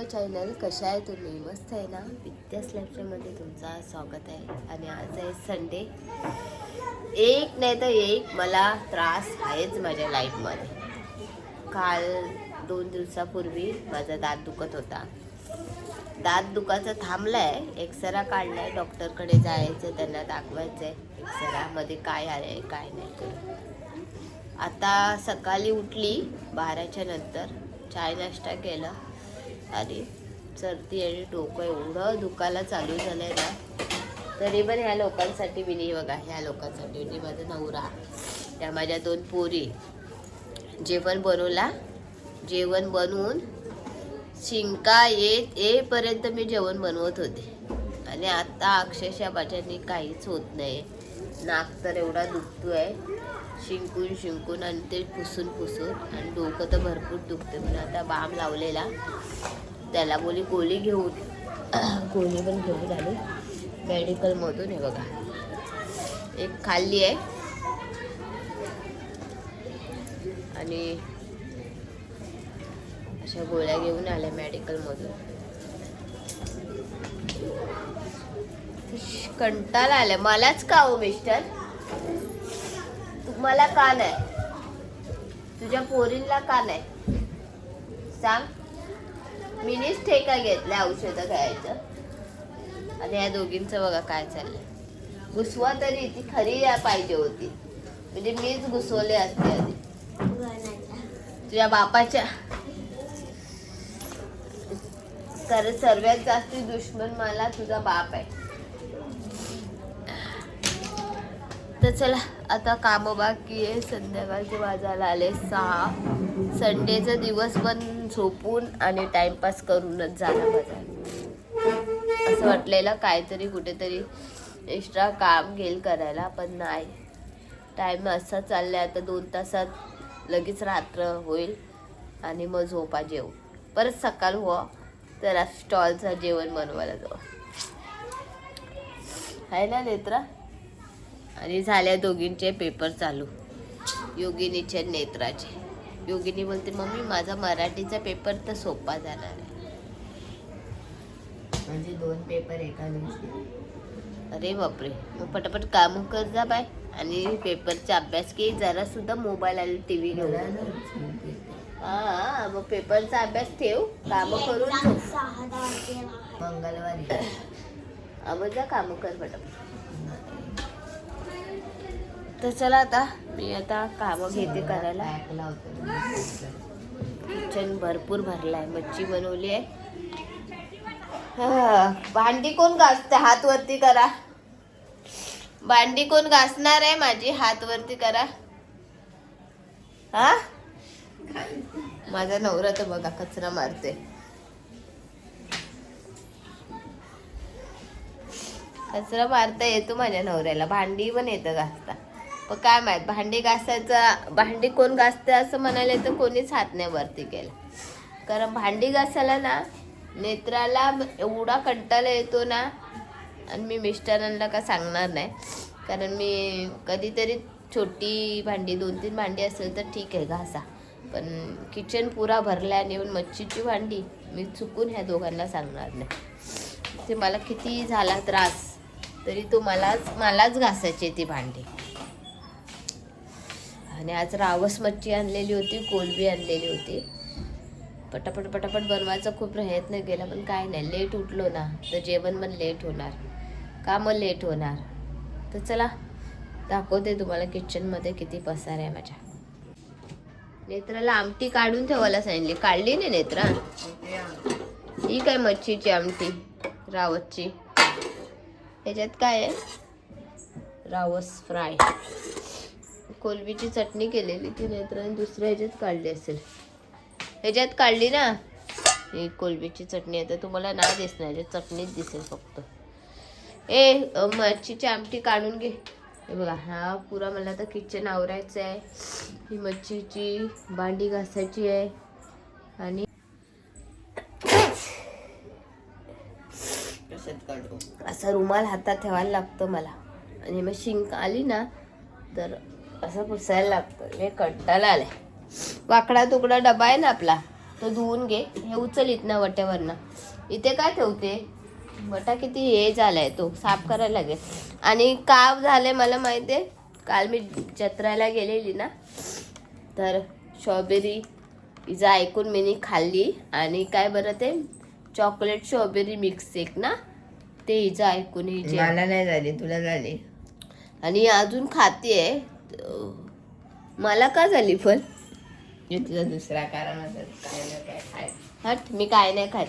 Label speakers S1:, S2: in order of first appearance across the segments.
S1: माय channel. कशा आहे तुम्ही? मस्त आहे ना? विद्यास लाईफस्टाईलमध्ये तुमचं स्वागत आहे. आणि आज आहे संडे. एक नाही तर एक मला त्रास आहेच माझ्या लाईफमध्ये. काल 2 दिवसापूर्वी माझा दात दुखत होता. दात दुखायचं थांबलाय, एक्सरा काढलाय, डॉक्टरकडे जायचं, त्यांना दाखवायचं आहे एक्सरामध्ये काय आलंय काय नाही करून. आता सकाळी उठली 12च्या नंतर, चाय नाश्ता केला आणि सर्दी आणि डोकं एवढं दुखायला चालू झालंय ना. तरी पण ह्या लोकांसाठी मी नाही बघा, ह्या लोकांसाठी म्हणजे माझा नवरा, त्या माझ्या 2 पोरी जेवण बनवला. जेवण बनवून शिंका येईपर्यंत मी जेवण बनवत होते. आणि आता अक्षरशः माझ्याने काहीच होत नाही. नाक तर एवढा दुखतोय शिंकून आणि ते पुसून आणि डोकं तर भरपूर दुखते. पण आता बाम लावलेला, त्याला बोली गोळी घेऊन, गोळी पण घेऊन आली मेडिकलमधून. हे बघा, एक खाल्ली आहे आणि अशा गोळ्या घेऊन आल्या मेडिकलमधून. कंटाळा आलाय मलाच. का हो मिस्टर, तुम्हाला का नाही? तुझ्या पोरींना का नाही सांग? मीनीच ठेका घेतल्या औषधं घ्यायचं. आणि या दोघींचं बघा काय चाललंय. घुसवा तरी ती खरी पाहिजे होती, म्हणजे मीच घुसवले असते आधी. तुझ्या बापाच्या, कारण सर्वात जास्ती दुश्मन मला तुझा बाप आहे. तर चला आता काम बाकी आहे. संध्याकाळचे वाजायला आले 6. संडेचा दिवस पण झोपून आणि टाइमपास करूनच झाला माझा. असं वाटलेलं काहीतरी कुठेतरी एक्स्ट्रा काम घेईल करायला, पण नाही. टाइम असा चाललाय आता 2 तासात लगेच रात्र होईल आणि मग झोपा जेव. परत सकाळ हो तर स्टॉलचं जेवण बनवायला जाऊ, आहे ना नेत्रा? आणि झाल्या दोघींचे पेपर चालू, योगिनीचे नेत्राचे. योगिनी बोलते मम्मी माझा मराठीचा पेपर तर सोपा जाणार आहे. म्हणजे 2 पेपर एका दिवशी. अरे बापरे, मग पटापट काम कर जा बाय. आणि पेपरचा अभ्यास की जरा सुद्धा मोबाईल आणि TV घेऊन. हा, मग पेपरचा अभ्यास ठेव, काम करून मंगळवारी मग जा काम कर पटापट. तर चला आता मी आता कामं घेते करायला. किचन भरपूर भरलाय, मच्छी बनवली आहे. भांडी कोण घासते? हात वरती करा. भांडी कोण घासणार आहे माझी? हात वरती करा. हा, माझा नवरा तर बघा कचरा मारते. कचरा मारता येतो माझ्या नवऱ्याला, भांडी पण येतं घासता. पण काय माहित भांडी घासायचं, भांडी कोण घासते असं म्हणाले तर कोणीच हात नाही वरती केला. कारण भांडी घासायला ना नेत्राला एवढा कंटाळा येतो ना. आणि मी मिस्टरांना का सांगणार नाही, कारण मी कधीतरी छोटी भांडी 2-3 भांडी असेल तर ठीक आहे घासा. पण किचन पुरा भरला आणि मच्छीची भांडी मी चुकून ह्या दोघांना सांगणार नाही. ते मला किती झाला त्रास तरी तो मलाच घासायची ती भांडी. आणि आज रावस मच्छी आणलेली होती, कोलबी आणलेली होती. पटापट बनवायचा खूप प्रयत्न केला, पण काय नाही, लेट उठलो ना तर जेवण पण लेट होणार, कामं लेट होणार. तर चला दाखवते तुम्हाला किचनमध्ये किती पसार आहे माझ्या. नेत्राला आमटी काढून ठेवायला सांगितली, काढली नाही नेत्रा. ही काय मच्छीची आमटी रावसची. ह्याच्यात काय आहे? रावस फ्राय. कोलबीची चटणी केलेली ती नेत्राने दुसऱ्या ह्याच्यात काढली असेल. ह्याच्यात काढली ना ही कोलबीची चटणी. आता तुम्हाला नाही दिसणार, चटणीच दिसेल फक्त. मच्छीची आमटी काढून घे. हे बघा, हा पुरा मला आता किचन आवरायचं आहे. ही मच्छीची भांडी घासायची आहे. आणि असा रुमाल हातात ठेवायला लागतो मला. आणि मग शिंक आली ना तर असं पुसायला लागतं. हे कंटाळा आलाय. वाकडा तुकडा डबा आहे ना आपला, तो धुवून घे. हे उचलीत ना वट्यावरनं. इथे काय ठेवते वटा किती हे झालाय तो साफ करायला लागेल. आणि का झालंय मला माहिती आहे. काल मी जत्रेला गेलेली ना तर स्ट्रॉबेरी हिचं ऐकून मी खाल्ली आणि काय बरं ते चॉकलेट स्ट्रॉबेरी मिक्स एक ना ते हिचं ऐकून हिचे
S2: मला नाही झाली, तुला झाली.
S1: आणि अजून खातीये. मला का झाली पण
S2: तुझा दुसरा कारण असेल, काय ना काय खाय.
S1: हट मी काय नाही खात.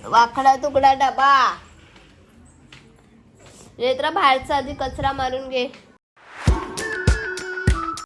S1: वाकडा तुकडा डबा. नेत्रा बाहेरचा आधी कचरा मारून घे.